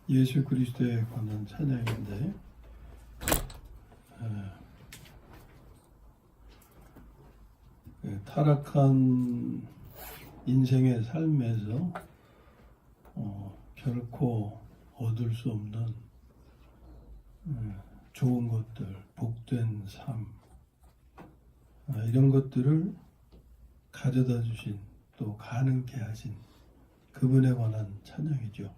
예수 그리스도에 관한 찬양인데 타락한 인생의 삶에서 결코 얻을 수 없는 좋은 것들, 복된 삶, 이런 것들을 가져다 주신, 또 가능케 하신 그분에 관한 찬양이죠.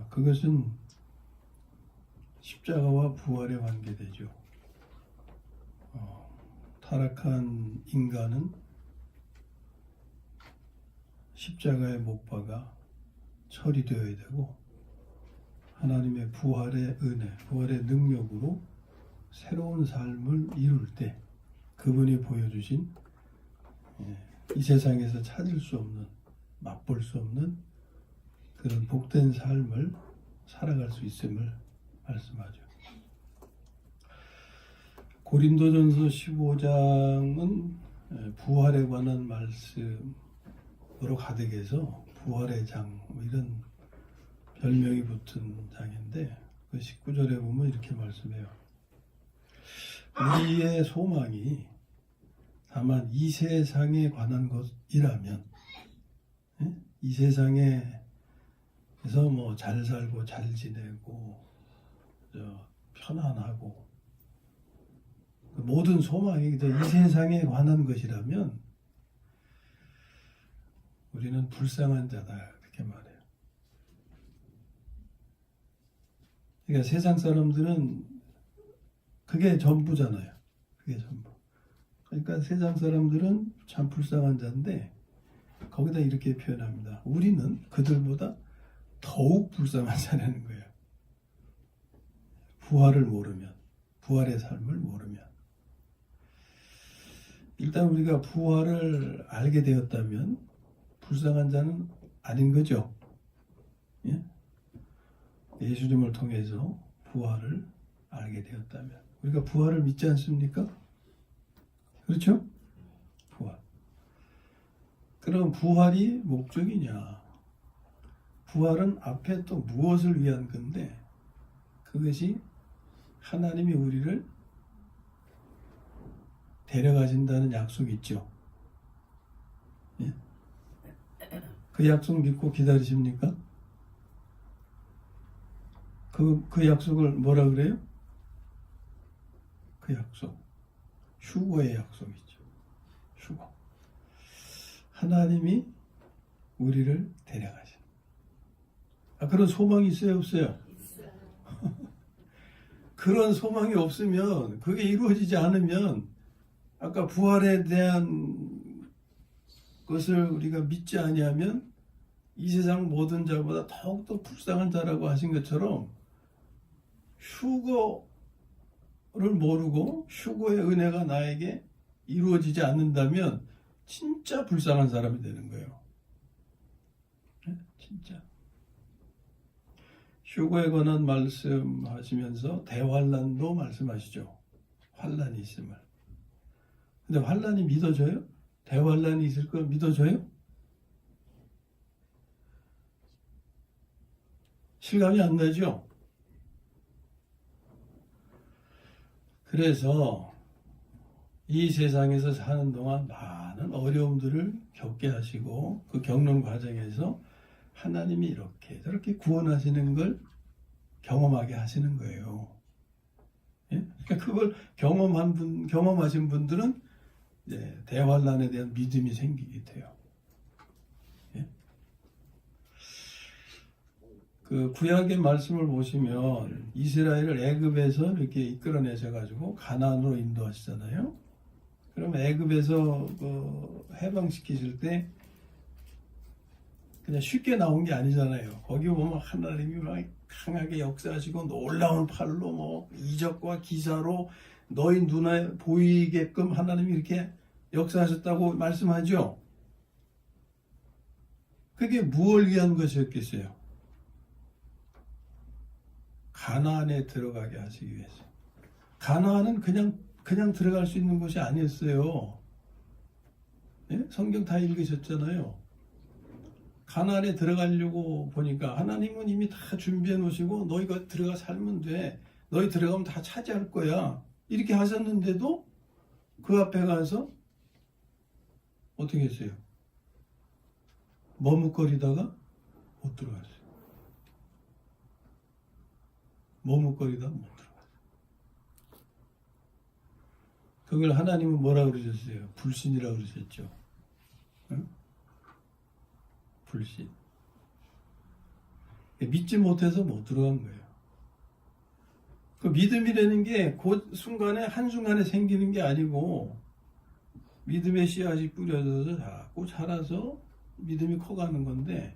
그것은 십자가와 부활에 관계되죠. 타락한 인간은 십자가에 못 박아 처리되어야 되고, 하나님의 부활의 은혜, 부활의 능력으로 새로운 삶을 이룰 때 그분이 보여주신 이 세상에서 찾을 수 없는, 맛볼 수 없는 그런 복된 삶을 살아갈 수 있음을 말씀하죠. 고린도전서 15장은 부활에 관한 말씀으로 가득해서 부활의 장, 이런 별명이 붙은 장인데, 그 19절에 보면 이렇게 말씀해요. 우리의 소망이 다만 이 세상에 관한 것이라면, 이 세상에서 뭐 잘 살고 잘 지내고 편안하고 모든 소망이 이 세상에 관한 것이라면 우리는 불쌍한 자다, 이렇게 말해요. 그러니까 세상 사람들은 그게 전부잖아요. 그게 전부. 그러니까 세상 사람들은 참 불쌍한 자인데, 거기다 이렇게 표현합니다. 우리는 그들보다 더욱 불쌍한 자라는 거예요. 부활을 모르면, 부활의 삶을 모르면. 일단 우리가 부활을 알게 되었다면 불쌍한 자는 아닌 거죠. 예? 예수님을 통해서 부활을 알게 되었다면. 우리가 부활을 믿지 않습니까? 그렇죠? 부활. 그럼 부활이 목적이냐? 부활은 앞에 또 무엇을 위한 건데, 그것이 하나님이 우리를 데려가신다는 약속이 있죠. 예? 그 약속 믿고 기다리십니까? 그 약속을 뭐라 그래요? 그 약속, 휴거의 약속이죠. 휴거. 하나님이 우리를 데려가셔. 그런 소망이 있어요, 없어요? 그런 소망이 없으면, 그게 이루어지지 않으면, 아까 부활에 대한 것을 우리가 믿지 아니하면 이 세상 모든 자보다 더욱더 불쌍한 자라고 하신 것처럼, 휴거를 모르고 휴거의 은혜가 나에게 이루어지지 않는다면 진짜 불쌍한 사람이 되는 거예요. 진짜. 휴거에 관한 말씀하시면서 대환란도 말씀하시죠. 환란이 있음을. 근데 환란이 믿어져요? 대환란이 있을 걸 믿어져요? 실감이 안 나죠? 그래서 이 세상에서 사는 동안 많은 어려움들을 겪게 하시고, 그 겪는 과정에서 하나님이 이렇게 저렇게 구원하시는 걸 경험하게 하시는 거예요. 예? 그러니까 그걸 경험하신 분들은 대환란에 대한 믿음이 생기게 돼요. 예? 그 구약의 말씀을 보시면 이스라엘을 애굽에서 이렇게 이끌어내셔가지고 가나안으로 인도하시잖아요. 그럼 애굽에서 해방시키실 때 그냥 쉽게 나온 게 아니잖아요. 거기 보면 하나님이 막 강하게 역사하시고 놀라운 팔로 뭐 이적과 기사로 너희 눈에 보이게끔 하나님이 이렇게 역사하셨다고 말씀하죠. 그게 무엇을 위한 것이었겠어요? 가나안에 들어가게 하시기 위해서. 가나안은 그냥 들어갈 수 있는 곳이 아니었어요. 예? 성경 다 읽으셨잖아요. 가나안에 들어가려고 보니까 하나님은 이미 다 준비해 놓으시고 너희가 들어가 살면 돼. 너희 들어가면 다 차지할 거야. 이렇게 하셨는데도 그 앞에 가서 어떻게 했어요? 머뭇거리다가 못 들어갔어요. 머뭇거리다가 못 들어갔어요. 그걸 하나님은 뭐라 그러셨어요? 불신이라고 그러셨죠. 응? 불신. 믿지 못해서 못 들어간 거예요. 그 믿음이라는 게 그 순간에 한순간에 생기는 게 아니고 믿음의 씨앗이 뿌려져서 자꾸 자라서 믿음이 커가는 건데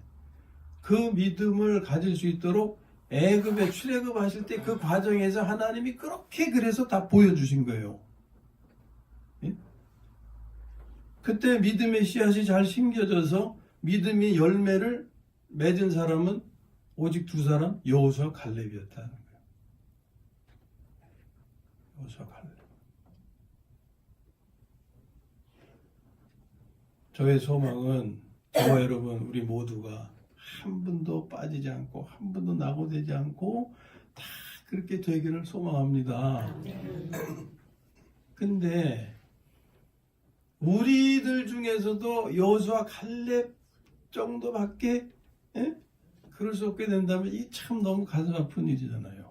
그 믿음을 가질 수 있도록 애굽에 출애굽하실 때 그 과정에서 하나님이 그렇게 그래서 다 보여주신 거예요. 예? 그때 믿음의 씨앗이 잘 심겨져서 믿음의 열매를 맺은 사람은 오직 두 사람, 여호수아 갈렙이었다는 거예요. 여호수아 갈렙. 저의 소망은 저와 여러분 우리 모두가 한 분도 빠지지 않고 한 분도 낙오되지 않고 다 그렇게 되기를 소망합니다. 근데 우리들 중에서도 여호수아 갈렙 정도밖에 그럴 수 없게 된다면 이 참 너무 가슴 아픈 일이잖아요.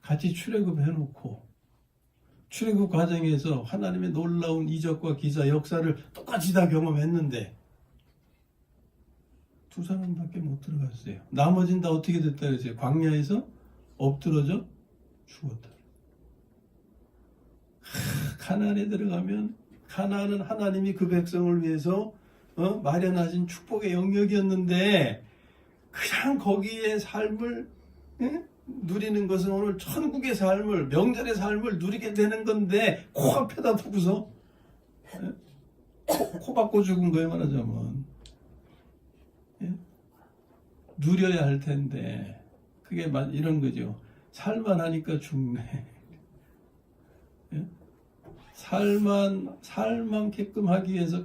같이 출애굽 해놓고 출애굽 과정에서 하나님의 놀라운 이적과 기사, 역사를 똑같이 다 경험했는데 두 사람밖에 못 들어갔어요. 나머지는 다 어떻게 됐다 그랬어요? 광야에서 엎드러져 죽었다. 가나안에 들어가면 가나안은 하나님이 그 백성을 위해서 마련하신 축복의 영역이었는데 그냥 거기에 삶을 누리는 것은 오늘 천국의 삶을 명절의 삶을 누리게 되는 건데 코앞에다 두고서 코 박고 죽은 거예요. 말하자면 누려야 할 텐데 그게 이런 거죠. 살만하니까 죽네. 살만게끔 하기 위해서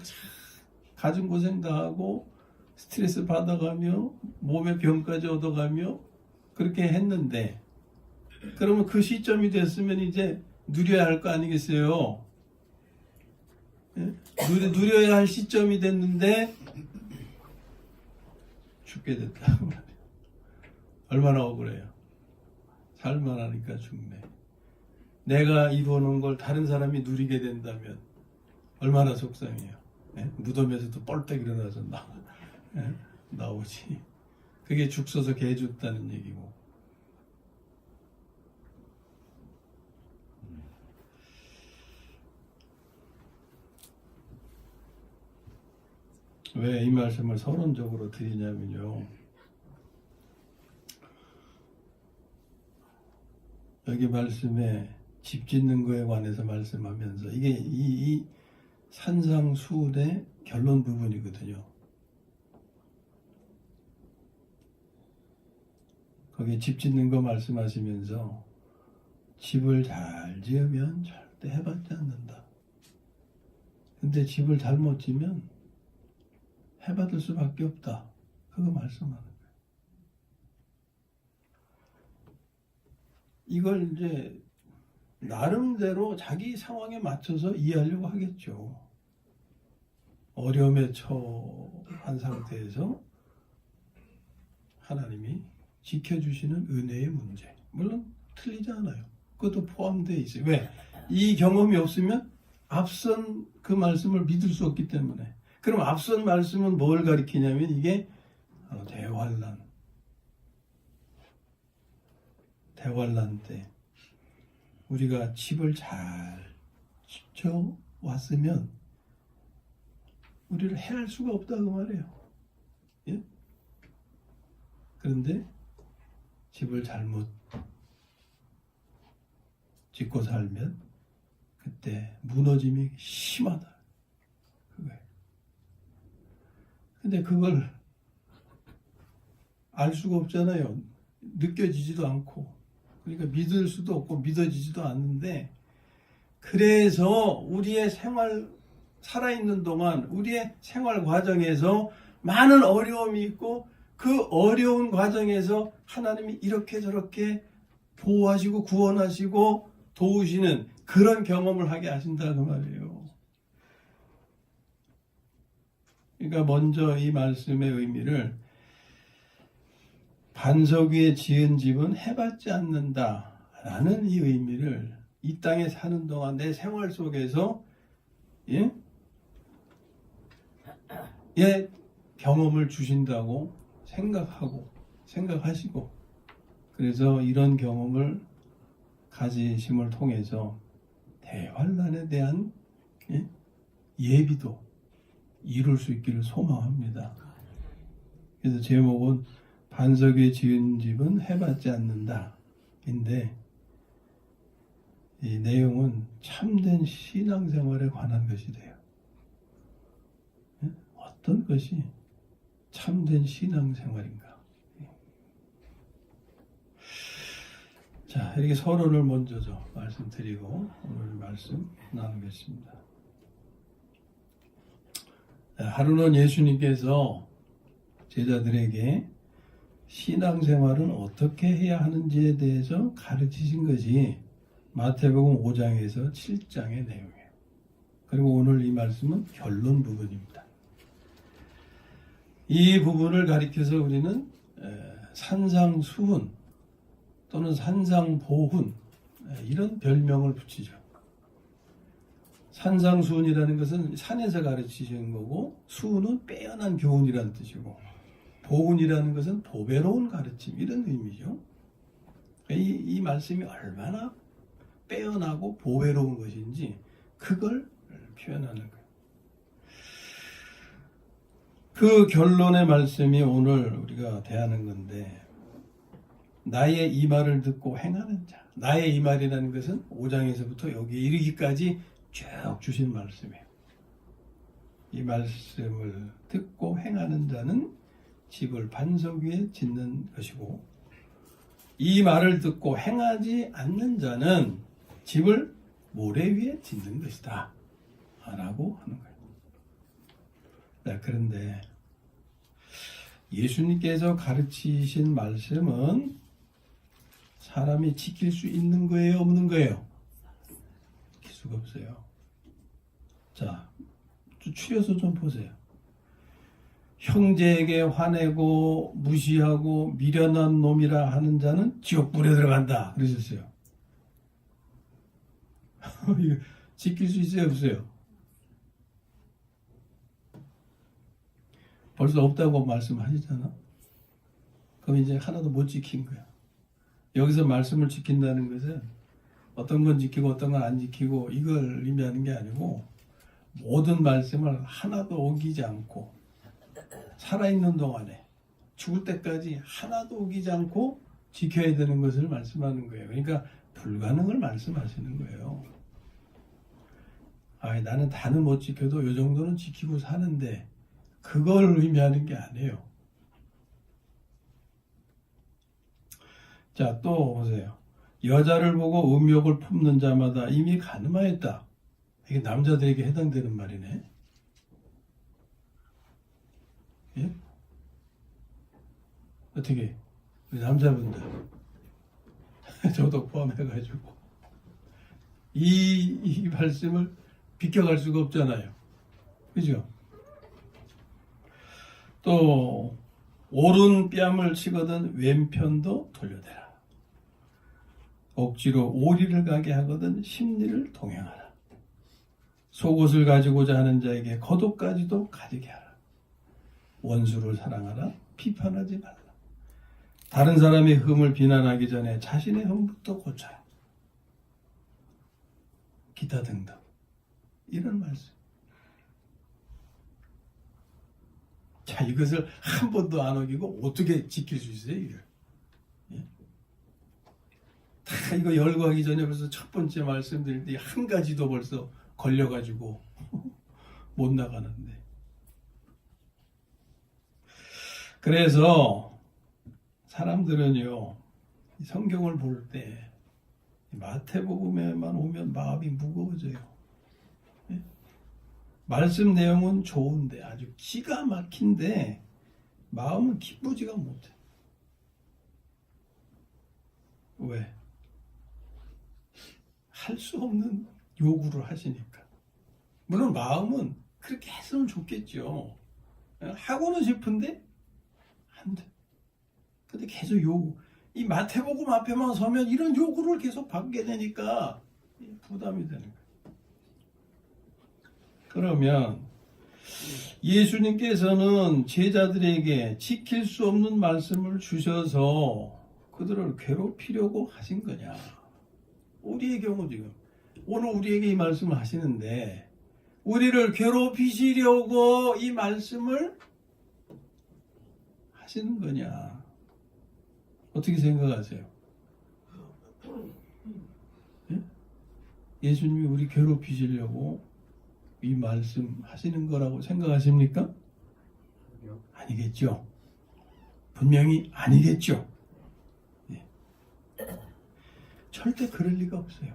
가진 고생 다 하고 스트레스 받아가며 몸에 병까지 얻어가며 그렇게 했는데 그러면 그 시점이 됐으면 이제 누려야 할 거 아니겠어요? 누려야 할 시점이 됐는데 죽게 됐다. 얼마나 억울해요. 살만하니까 죽네. 내가 이루어놓은 걸 다른 사람이 누리게 된다면 얼마나 속상해요. 무덤에서도 뻘떡 일어나서 나오지. 그게 죽 서서 개 죽다는 얘기고. 왜 이 말씀을 서론적으로 드리냐면요. 여기 말씀에 집 짓는 거에 관해서 말씀하면서 이게 이 산상수훈의 결론 부분이거든요. 거기 집 짓는 거 말씀하시면서 집을 잘 지으면 절대 해받지 않는다. 근데 집을 잘못 지면 해받을 수밖에 없다. 그거 말씀하는 거예요. 이걸 이제 나름대로 자기 상황에 맞춰서 이해하려고 하겠죠. 어려움에 처한 상태에서 하나님이 지켜주시는 은혜의 문제. 물론 틀리지 않아요. 그것도 포함되어 있어요. 왜? 이 경험이 없으면 앞선 그 말씀을 믿을 수 없기 때문에. 그럼 앞선 말씀은 뭘 가리키냐면 이게 대환란 때 우리가 집을 잘 지켜왔으면 우리를 해할 수가 없다 그 말이에요. 예? 그런데 집을 잘못 짓고 살면 그때 무너짐이 심하다. 그거예요. 근데 그걸 알 수가 없잖아요. 느껴지지도 않고. 그러니까 믿을 수도 없고 믿어지지도 않는데 그래서 우리의 생활 살아있는 동안 우리의 생활 과정에서 많은 어려움이 있고 그 어려운 과정에서 하나님이 이렇게 저렇게 보호하시고 구원하시고 도우시는 그런 경험을 하게 하신다 그 말이에요. 그러니까 먼저 이 말씀의 의미를 반석 위에 지은 집은 해받지 않는다라는 이 의미를 이 땅에 사는 동안 내 생활 속에서 경험을 주신다고 생각하시고 그래서 이런 경험을 가지심을 통해서 대환란에 대한 예비도 이룰 수 있기를 소망합니다. 그래서 제목은 반석 위에 지은 집은 해받지 않는다 인데 이 내용은 참된 신앙생활에 관한 것이 돼요. 어떤 것이 참된 신앙생활인가? 자, 이렇게 서론을 먼저 말씀드리고 오늘 말씀 나누겠습니다. 하루는 예수님께서 제자들에게 신앙생활은 어떻게 해야 하는지에 대해서 가르치신 것이 마태복음 5장에서 7장의 내용이에요. 그리고 오늘 이 말씀은 결론 부분입니다. 이 부분을 가리켜서 우리는 산상수훈 또는 산상보훈 이런 별명을 붙이죠. 산상수훈이라는 것은 산에서 가르치시는 거고 수훈은 빼어난 교훈이라는 뜻이고 보훈이라는 것은 보배로운 가르침 이런 의미죠. 이 말씀이 얼마나 빼어나고 보배로운 것인지 그걸 표현하는 거예요. 그 결론의 말씀이 오늘 우리가 대하는 건데 나의 이 말을 듣고 행하는 자. 나의 이 말이라는 것은 5장에서부터 여기 이르기까지 쭉 주신 말씀이에요. 이 말씀을 듣고 행하는 자는 집을 반석 위에 짓는 것이고 이 말을 듣고 행하지 않는 자는 집을 모래 위에 짓는 것이다 라고 하는 거예요. 네, 그런데 예수님께서 가르치신 말씀은 사람이 지킬 수 있는 거예요? 없는 거예요? 지킬 수가 없어요. 자, 추려서 좀 보세요. 형제에게 화내고 무시하고 미련한 놈이라 하는 자는 지옥불에 들어간다 그러셨어요. 이거 지킬 수 있어요? 없어요? 벌써 없다고 말씀하시잖아. 그럼 이제 하나도 못 지킨 거야. 여기서 말씀을 지킨다는 것은 어떤 건 지키고 어떤 건 안 지키고 이걸 의미하는 게 아니고 모든 말씀을 하나도 어기지 않고 살아있는 동안에 죽을 때까지 하나도 어기지 않고 지켜야 되는 것을 말씀하는 거예요. 그러니까 불가능을 말씀하시는 거예요. 나는 다는 못 지켜도 이 정도는 지키고 사는데 그걸 의미하는 게 아니에요. 자, 또 보세요. 여자를 보고 음욕을 품는 자마다 이미 간음하였다. 이게 남자들에게 해당되는 말이네. 예? 어떻게? 우리 남자분들 저도 포함해가지고 이 말씀을 비껴갈 수가 없잖아요. 그죠? 또 오른 뺨을 치거든 왼편도 돌려대라. 억지로 오리를 가게 하거든 심리를 동행하라. 속옷을 가지고자 하는 자에게 겉옷까지도 가지게 하라. 원수를 사랑하라. 비판하지 말라. 다른 사람의 흠을 비난하기 전에 자신의 흠부터 고쳐라. 기타 등등 이런 말씀. 자, 이것을 한 번도 안 어기고 어떻게 지킬 수 있어요, 이걸? 예? 다 이거 열거하기 전에 벌써 첫 번째 말씀드릴 때 한 가지도 벌써 걸려가지고 못 나가는데. 그래서 사람들은요, 성경을 볼 때 마태복음에만 오면 마음이 무거워져요. 예? 말씀 내용은 좋은데 아주 기가 막힌데 마음은 기쁘지가 못해. 왜? 할 수 없는 요구를 하시니까. 물론 마음은 그렇게 했으면 좋겠죠. 하고는 싶은데 안 돼. 근데 계속 요구. 이 마태복음 앞에만 서면 이런 요구를 계속 받게 되니까 부담이 되는 거예요. 그러면 예수님께서는 제자들에게 지킬 수 없는 말씀을 주셔서 그들을 괴롭히려고 하신 거냐? 우리의 경우 지금 오늘 우리에게 이 말씀을 하시는데 우리를 괴롭히시려고 이 말씀을 하시는 거냐? 어떻게 생각하세요? 예? 예수님이 우리 괴롭히시려고 이 말씀 하시는 거라고 생각하십니까? 아니겠죠. 분명히 아니겠죠. 예. 절대 그럴 리가 없어요.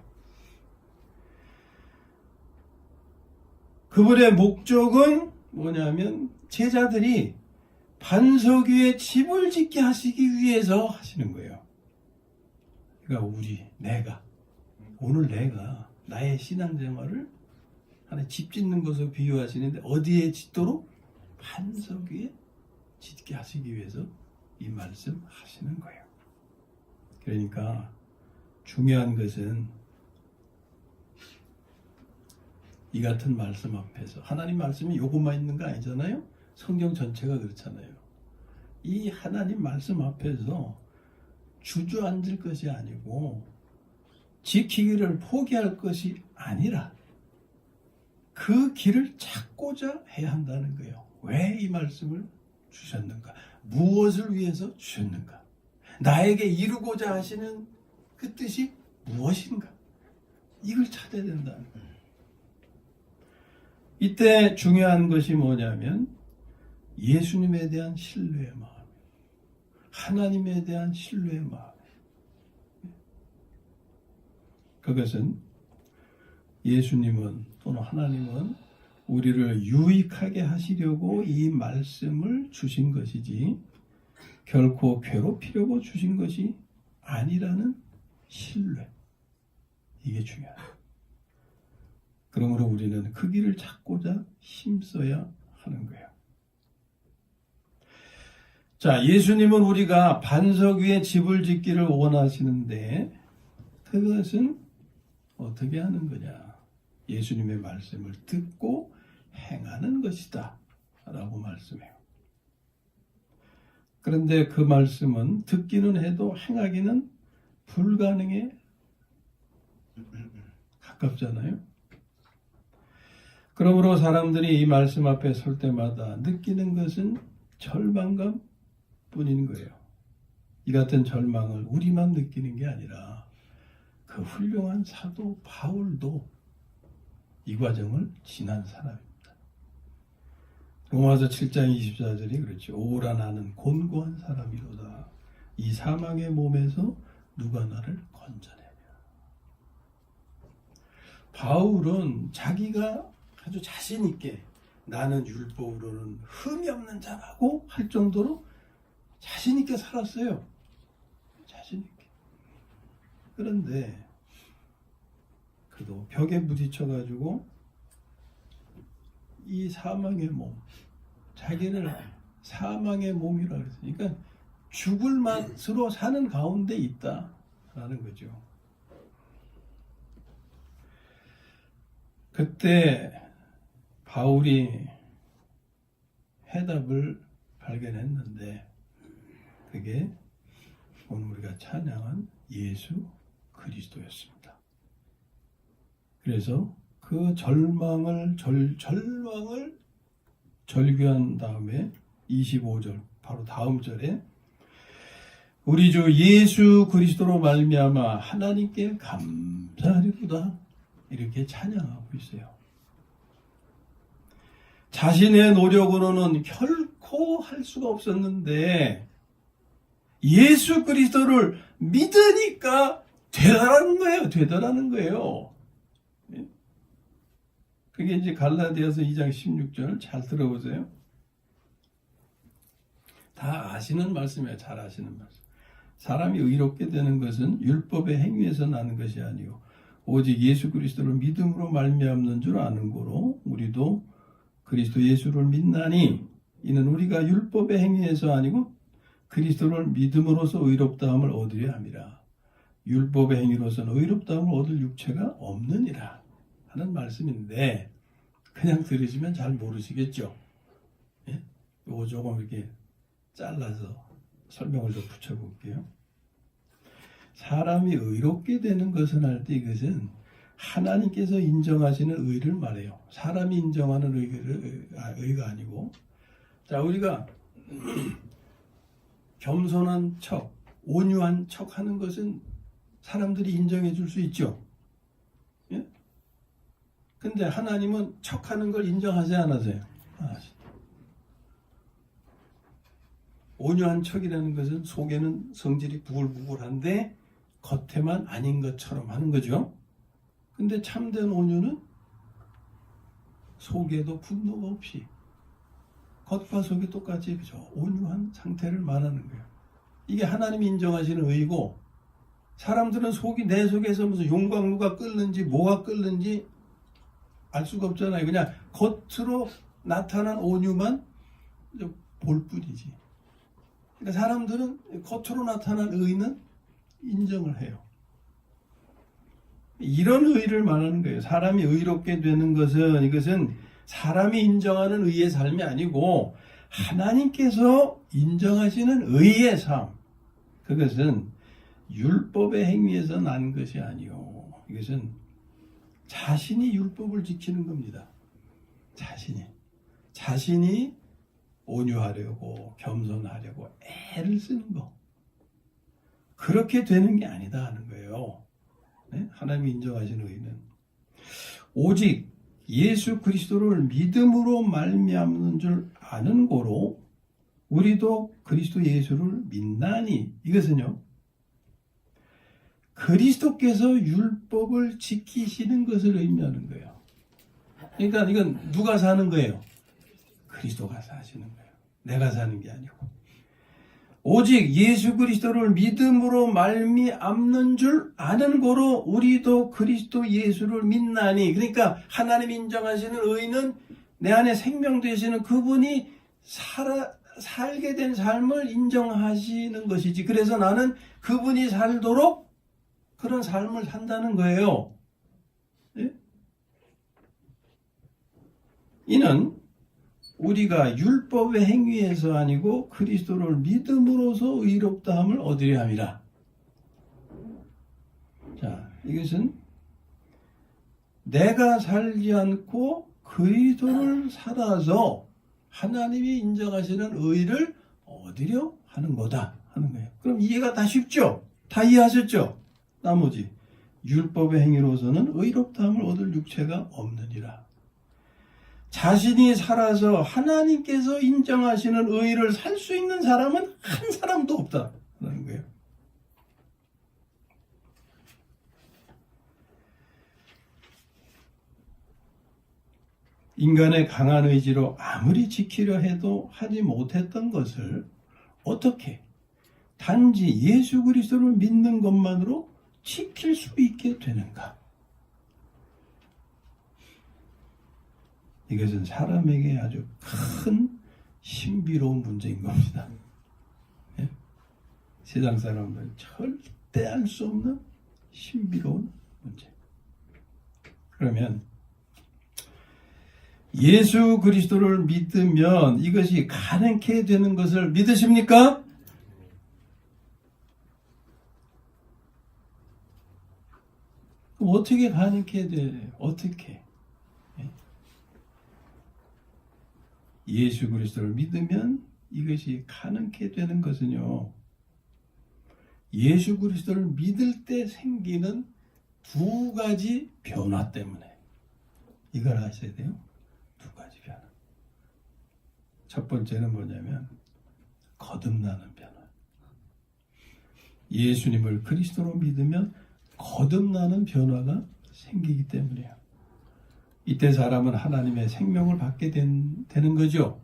그분의 목적은 뭐냐면 제자들이 반석 위에 집을 짓게 하시기 위해서 하시는 거예요. 그러니까 오늘 내가 나의 신앙생활을 하나 집 짓는 것으로 비유하시는데 어디에 짓도록? 반석 위에 짓게 하시기 위해서 이 말씀 하시는 거예요. 그러니까 중요한 것은 이 같은 말씀 앞에서 하나님 말씀이 요것만 있는 거 아니잖아요. 성경 전체가 그렇잖아요. 이 하나님 말씀 앞에서 주저앉을 것이 아니고 지키기를 포기할 것이 아니라 그 길을 찾고자 해야 한다는 거예요. 왜 이 말씀을 주셨는가? 무엇을 위해서 주셨는가? 나에게 이루고자 하시는 그 뜻이 무엇인가? 이걸 찾아야 된다는 거예요. 이때 중요한 것이 뭐냐면 예수님에 대한 신뢰의 마음, 하나님에 대한 신뢰의 마음. 그것은 예수님은 또는 하나님은 우리를 유익하게 하시려고 이 말씀을 주신 것이지 결코 괴롭히려고 주신 것이 아니라는 신뢰. 이게 중요해요. 그러므로 우리는 그 길을 찾고자 힘써야 하는 거예요. 자, 예수님은 우리가 반석 위에 집을 짓기를 원하시는데 그것은 어떻게 하는 거냐? 예수님의 말씀을 듣고 행하는 것이다 라고 말씀해요. 그런데 그 말씀은 듣기는 해도 행하기는 불가능에 가깝잖아요. 그러므로 사람들이 이 말씀 앞에 설 때마다 느끼는 것은 절망감 뿐인 거예요. 이 같은 절망을 우리만 느끼는 게 아니라 그 훌륭한 사도 바울도 이 과정을 지난 사람입니다. 로마서 7장 24절이 그렇죠. 오라 나는 곤고한 사람이로다. 이 사망의 몸에서 누가 나를 건져내냐. 바울은 자기가 아주 자신 있게 나는 율법으로는 흠이 없는 자라고 할 정도로 자신 있게 살았어요. 자신 있게. 그런데 그도 벽에 부딪혀가지고 이 사망의 몸, 자기를 사망의 몸이라 그랬어요. 그러니까 죽을 맛으로 사는 가운데 있다라는 거죠. 그때 바울이 해답을 발견했는데 그게 오늘 우리가 찬양한 예수 그리스도였습니다. 그래서 그 절망을 절규한 다음에 25절 바로 다음 절에 우리 주 예수 그리스도로 말미암아 하나님께 감사하리로다 이렇게 찬양하고 있어요. 자신의 노력으로는 결코 할 수가 없었는데 예수 그리스도를 믿으니까 되더라는 거예요. 그게 이제 갈라디아서 2장 16절 잘 들어보세요. 다 아시는 말씀이에요. 잘 아시는 말씀. 사람이 의롭게 되는 것은 율법의 행위에서 나는 것이 아니요 오직 예수 그리스도를 믿음으로 말미암는 줄 아는 고로 우리도 그리스도 예수를 믿나니 이는 우리가 율법의 행위에서 아니고 그리스도를 믿음으로써 의롭다함을 얻으려 함이라. 율법의 행위로서는 의롭다함을 얻을 육체가 없느니라 하는 말씀인데 그냥 들으시면 잘 모르시겠죠. 예? 이거 조금 이렇게 잘라서 설명을 좀 붙여볼게요. 사람이 의롭게 되는 것은 할 때 이것은 하나님께서 인정하시는 의를 말해요. 사람이 인정하는 의가 아니고, 자, 우리가 겸손한 척, 온유한 척 하는 것은 사람들이 인정해 줄 수 있죠. 예? 근데 하나님은 척하는 걸 인정하지 않으세요. 온유한 척이라는 것은 속에는 성질이 부글부글한데 겉에만 아닌 것처럼 하는 거죠. 근데 참된 온유는 속에도 분노가 없이 겉과 속이 똑같이 그죠? 온유한 상태를 말하는 거예요. 이게 하나님이 인정하시는 의고 사람들은 속이 내 속에서 무슨 용광로가 끓는지 뭐가 끓는지 알 수가 없잖아요. 그냥 겉으로 나타난 온유만 볼 뿐이지. 그러니까 사람들은 겉으로 나타난 의는 인정을 해요. 이런 의를 말하는 거예요. 사람이 의롭게 되는 것은 이것은 사람이 인정하는 의의 삶이 아니고 하나님께서 인정하시는 의의 삶. 그것은 율법의 행위에서 난 것이 아니요. 이것은 자신이 율법을 지키는 겁니다. 자신이 온유하려고 겸손하려고 애를 쓰는 거. 그렇게 되는 게 아니다 하는 거예요. 네? 하나님이 인정하시는 의는 오직 예수 그리스도를 믿음으로 말미암는 줄 아는 고로 우리도 그리스도 예수를 믿나니 이것은요. 그리스도께서 율법을 지키시는 것을 의미하는 거예요. 그러니까 이건 누가 사는 거예요? 그리스도가 사시는 거예요. 내가 사는 게 아니고. 오직 예수 그리스도를 믿음으로 말미암는 줄 아는 고로 우리도 그리스도 예수를 믿나니. 그러니까 하나님 인정하시는 의는 내 안에 생명 되시는 그분이 살게 된 삶을 인정하시는 것이지. 그래서 나는 그분이 살도록 그런 삶을 산다는 거예요. 예? 이는 우리가 율법의 행위에서 아니고 그리스도를 믿음으로써 의롭다함을 얻으려 함이라. 자, 이것은 내가 살지 않고 그리스도를 살아서 하나님이 인정하시는 의를 얻으려 하는 거다 하는 거예요. 그럼 이해가 다 쉽죠? 다 이해하셨죠? 나머지 율법의 행위로서는 의롭다함을 얻을 육체가 없느니라. 자신이 살아서 하나님께서 인정하시는 의를 살 수 있는 사람은 한 사람도 없다는 거예요. 인간의 강한 의지로 아무리 지키려 해도 하지 못했던 것을 어떻게 단지 예수 그리스도를 믿는 것만으로 지킬 수 있게 되는가? 이것은 사람에게 아주 큰 신비로운 문제인 겁니다. 예? 세상 사람들은 절대 알 수 없는 신비로운 문제. 그러면 예수 그리스도를 믿으면 이것이 가능케 되는 것을 믿으십니까? 그럼 어떻게 가능케 돼요? 어떻게? 예수 그리스도를 믿으면 이것이 가능케 되는 것은요. 예수 그리스도를 믿을 때 생기는 두 가지 변화 때문에 이걸 아셔야 돼요. 두 가지 변화. 첫 번째는 뭐냐면 거듭나는 변화. 예수님을 그리스도로 믿으면 거듭나는 변화가 생기기 때문이에요. 이때 사람은 하나님의 생명을 받게 되는 거죠.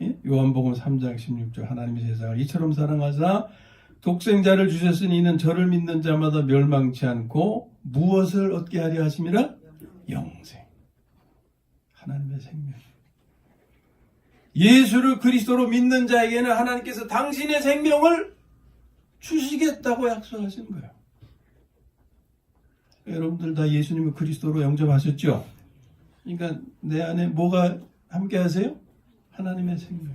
예? 요한복음 3장 16절 하나님이 세상을 이처럼 사랑하사 독생자를 주셨으니 이는 저를 믿는 자마다 멸망치 않고 무엇을 얻게 하려 하심이라? 영생. 하나님의 생명. 예수를 그리스도로 믿는 자에게는 하나님께서 당신의 생명을 주시겠다고 약속하신 거예요. 여러분들 다 예수님을 그리스도로 영접하셨죠? 그러니까 내 안에 뭐가 함께 하세요? 하나님의 생명.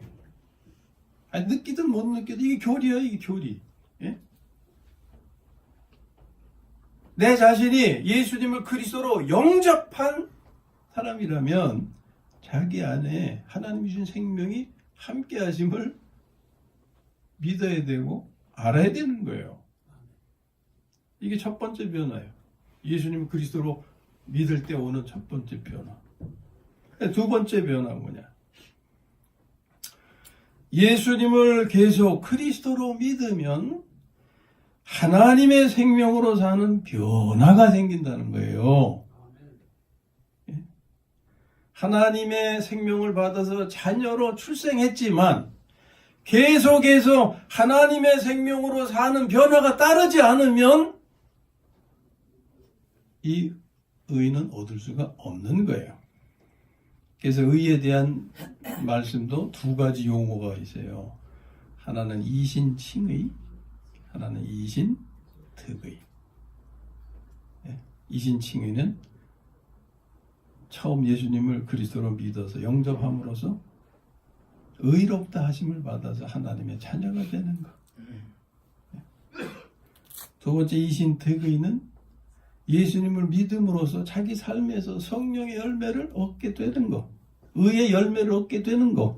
아니, 느끼든 못 느끼든 이게 교리야, 이게 교리. 예? 내 자신이 예수님을 그리스도로 영접한 사람이라면 자기 안에 하나님이 주신 생명이 함께 하심을 믿어야 되고 알아야 되는 거예요. 이게 첫 번째 변화예요. 예수님을 그리스도로 믿을 때 오는 첫 번째 변화. 두 번째 변화는 뭐냐? 예수님을 계속 그리스도로 믿으면 하나님의 생명으로 사는 변화가 생긴다는 거예요. 하나님의 생명을 받아서 자녀로 출생했지만 계속해서 하나님의 생명으로 사는 변화가 따르지 않으면 이 의는 얻을 수가 없는 거예요. 그래서 의에 대한 말씀도 두 가지 용어가 있어요. 하나는 이신칭의, 하나는 이신득의. 이신칭의는 처음 예수님을 그리스도로 믿어서 영접함으로써 의롭다 하심을 받아서 하나님의 자녀가 되는 것. 두 번째 이신득의는 예수님을 믿음으로써 자기 삶에서 성령의 열매를 얻게 되는 것. 의의 열매를 얻게 되는 것.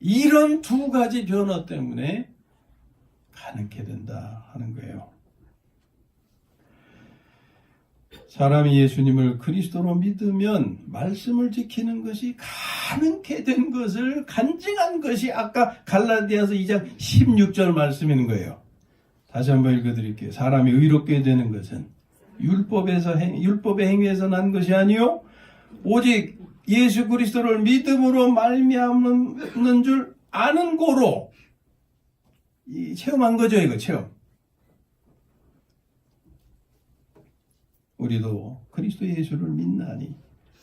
이런 두 가지 변화 때문에 가능케 된다 하는 거예요. 사람이 예수님을 그리스도로 믿으면 말씀을 지키는 것이 가능케 된 것을 간증한 것이 아까 갈라디아서 2장 16절 말씀인 거예요. 다시 한번 읽어드릴게요. 사람이 의롭게 되는 것은 율법의 행위에서 난 것이 아니요 오직 예수 그리스도를 믿음으로 말미암는 줄 아는 고로 체험한 거죠. 이거 체험. 우리도 그리스도 예수를 믿나니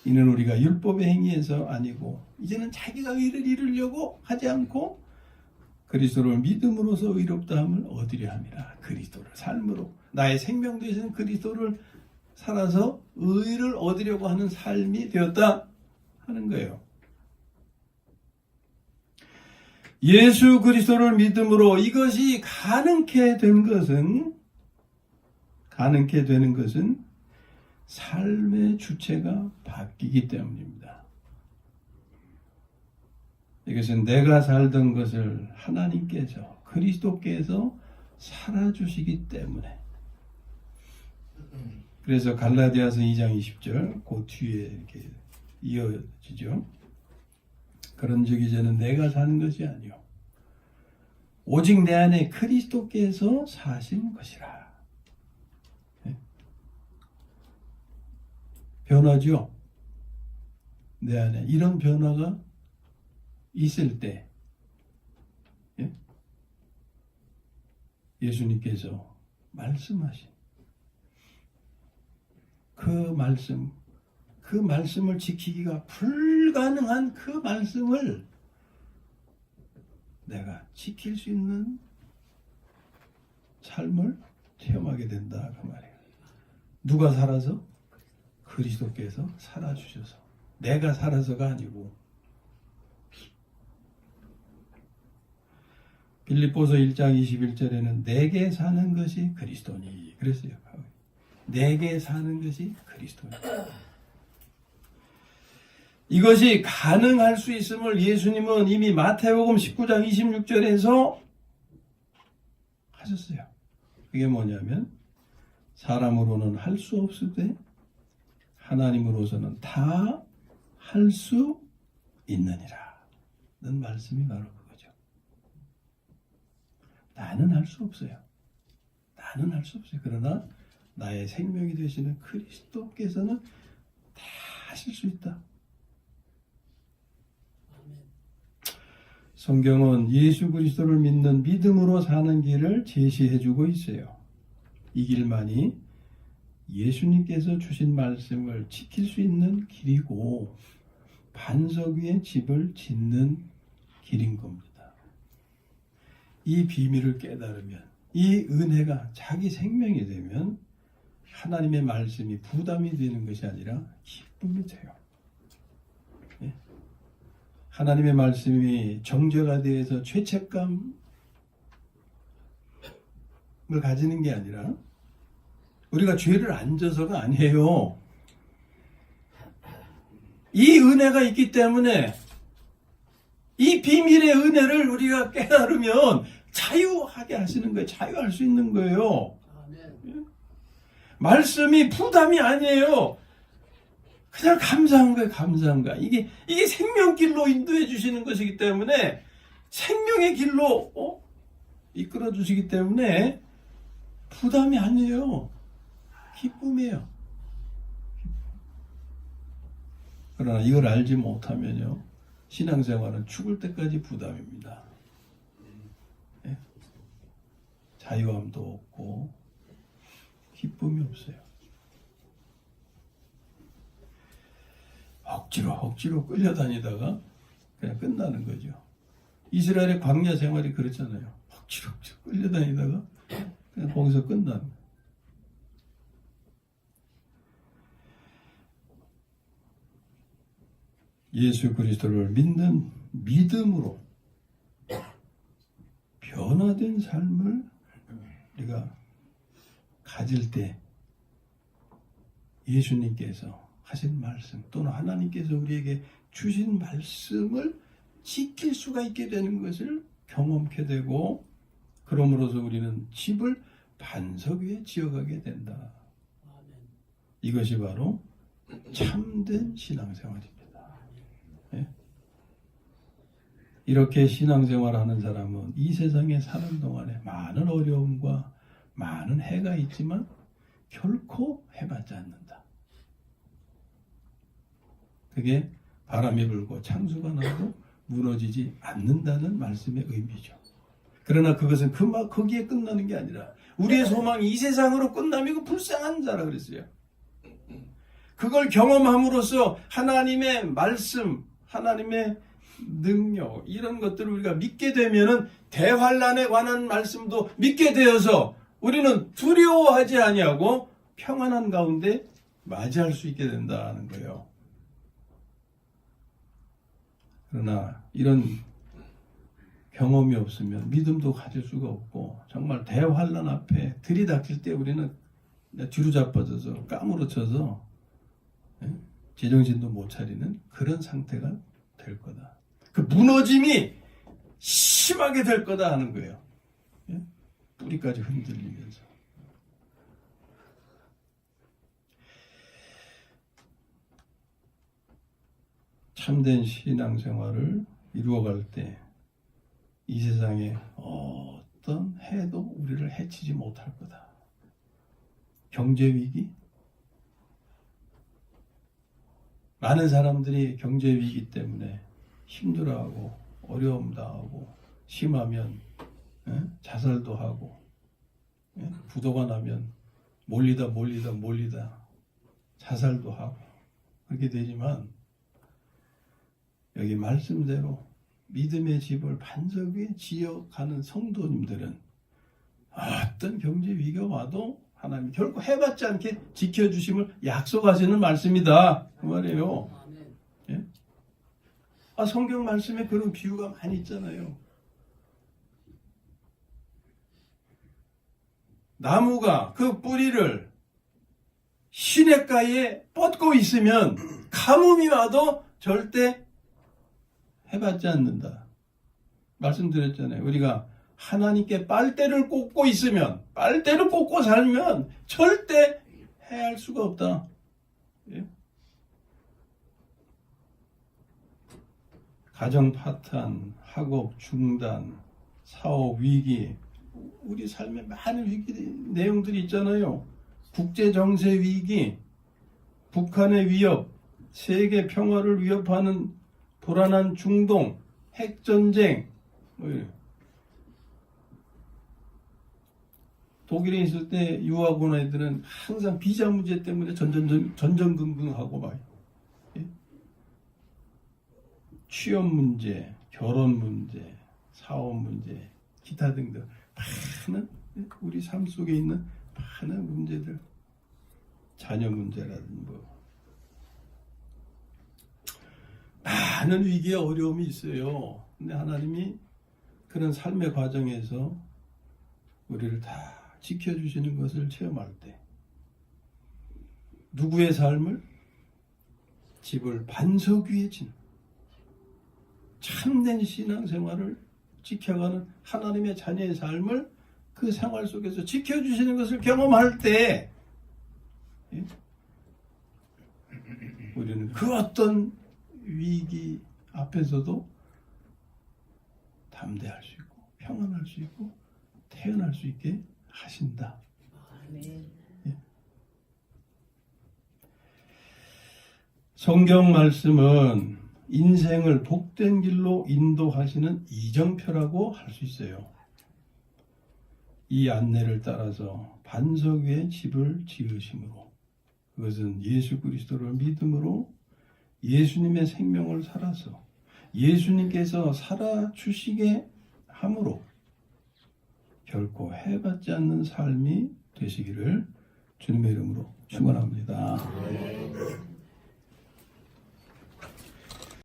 이는 우리가 율법의 행위에서 아니고 이제는 자기가 의를 이루려고 하지 않고 그리스도를 믿음으로써 의롭다함을 얻으려 함이라. 그리스도를 삶으로 나의 생명 되신 그리스도를 살아서 의를 얻으려고 하는 삶이 되었다 하는 거예요. 예수 그리스도를 믿음으로 이것이 가능케 되는 것은 삶의 주체가 바뀌기 때문입니다. 이것은 내가 살던 것을 하나님께서 그리스도께서 살아주시기 때문에. 그래서 갈라디아서 2장 20절 그 뒤에 이렇게 이어지죠. 그런즉 이제는 내가 사는 것이 아니요 오직 내 안에 그리스도께서 사신 것이라. 변화죠. 내 안에 이런 변화가 있을 때 예수님께서 말씀하신 그 말씀을 지키기가 불가능한 그 말씀을 내가 지킬 수 있는 삶을 체험하게 된다 그 말이에요. 누가 살아서? 그리스도께서 살아주셔서. 내가 살아서가 아니고. 빌립보서 1장 21절에는 내게 사는 것이 그리스도니 그랬어요. 내게 사는 것이 그리스도니. 이것이 가능할 수 있음을 예수님은 이미 마태복음 19장 26절에서 하셨어요. 그게 뭐냐면 사람으로는 할 수 없으되 하나님으로서는 다 할 수 있느니라. 는 말씀이 바로 그거죠. 나는 할 수 없어요. 나는 할 수 없어요. 그러나 나의 생명이 되시는 그리스도께서는 다 하실 수 있다. 성경은 예수 그리스도를 믿는 믿음으로 사는 길을 제시해주고 있어요. 이 길만이 예수님께서 주신 말씀을 지킬 수 있는 길이고 반석 위에 집을 짓는 길인 겁니다. 이 비밀을 깨달으면, 이 은혜가 자기 생명이 되면 하나님의 말씀이 부담이 되는 것이 아니라 기쁨이 돼요. 예? 하나님의 말씀이 정죄가 되어서 죄책감을 가지는 게 아니라 우리가 죄를 안 져서가 아니에요. 이 은혜가 있기 때문에 이 비밀의 은혜를 우리가 깨달으면 자유하게 하시는 거예요. 자유할 수 있는 거예요. 말씀이 부담이 아니에요. 그냥 감사한 거예요. 감사한 거야. 이게 생명길로 인도해 주시는 것이기 때문에 생명의 길로 이끌어 주시기 때문에 부담이 아니에요. 기쁨이에요. 그러나 이걸 알지 못하면요, 신앙생활은 죽을 때까지 부담입니다. 예? 자유함도 없고 기쁨이 없어요. 억지로 끌려다니다가 그냥 끝나는 거죠. 이스라엘의 광야 생활이 그렇잖아요. 억지로 끌려다니다가 그냥 거기서 끝나는 거예요. 예수 그리스도를 믿는 믿음으로 변화된 삶을 우리가 가질 때 예수님께서 하신 말씀 또는 하나님께서 우리에게 주신 말씀을 지킬 수가 있게 되는 것을 경험케 되고, 그러므로서 우리는 집을 반석 위에 지어가게 된다. 이것이 바로 참된 신앙생활입니다. 예? 이렇게 신앙생활하는 사람은 이 세상에 사는 동안에 많은 어려움과 많은 해가 있지만 결코 해맞지 않는다. 그게 바람이 불고 창수가 나도 무너지지 않는다는 말씀의 의미죠. 그러나 그것은 거기에 끝나는 게 아니라 우리의 소망이 이 세상으로 끝나면 그 불쌍한 자라 그랬어요. 그걸 경험함으로써 하나님의 말씀, 하나님의 능력, 이런 것들을 우리가 믿게 되면은 대환란에 관한 말씀도 믿게 되어서 우리는 두려워하지 아니하고 평안한 가운데 맞이할 수 있게 된다는 거예요. 그러나 이런 경험이 없으면 믿음도 가질 수가 없고, 정말 대환란 앞에 들이닥칠 때 우리는 뒤로 자빠져서 까무러쳐서 제정신도 못 차리는 그런 상태가 될 거다. 그 무너짐이 심하게 될 거다 하는 거예요. 뿌리까지 흔들리면서. 참된 신앙생활을 이루어갈 때 이 세상에 어떤 해도 우리를 해치지 못할 거다. 경제위기? 많은 사람들이 경제위기 때문에 힘들어하고 어려움 당하고, 심하면 자살도 하고, 부도가 나면 몰리다 자살도 하고 그렇게 되지만, 여기 말씀대로 믿음의 집을 반석 위에 지어가는 성도님들은 어떤 경제 위기가 와도 하나님 결코 해봤지 않게 지켜주심을 약속하시는 말씀이다 그 말이에요. 예? 성경 말씀에 그런 비유가 많이 있잖아요. 나무가 그 뿌리를 시냇가에 뻗고 있으면 가뭄이 와도 절대 해받지 않는다. 말씀드렸잖아요. 우리가 하나님께 빨대를 꽂고 있으면, 빨대를 꽂고 살면 절대 해할 수가 없다. 예? 가정 파탄, 학업 중단, 사업 위기, 우리 삶에 많은 위기 내용들이 있잖아요. 국제 정세 위기, 북한의 위협, 세계 평화를 위협하는 불안한 중동, 핵전쟁, 독일에 있을 때 유학 온 애들은 항상 비자 문제 때문에 전전긍긍하고 막 취업 문제, 결혼 문제, 사업 문제, 기타 등등 많은 우리 삶 속에 있는 많은 문제들, 자녀 문제라든지 많은 위기에 어려움이 있어요. 근데 하나님이 그런 삶의 과정에서 우리를 다 지켜주시는 것을 체험할 때 누구의 삶을? 집을 반석 위에 진 참된 신앙생활을 지켜가는 하나님의 자녀의 삶을 그 생활 속에서 지켜주시는 것을 경험할 때 우리는 그 어떤 위기 앞에서도 담대할 수 있고 평안할 수 있고 태어날 수 있게 하신다. 아멘. 성경 말씀은 인생을 복된 길로 인도하시는 이정표라고 할 수 있어요. 이 안내를 따라서 반석 위에 집을 지으심으로, 그것은 예수 그리스도를 믿음으로 예수님의 생명을 살아서 예수님께서 살아주시게 함으로 결코 해받지 않는 삶이 되시기를 주님의 이름으로 축원합니다.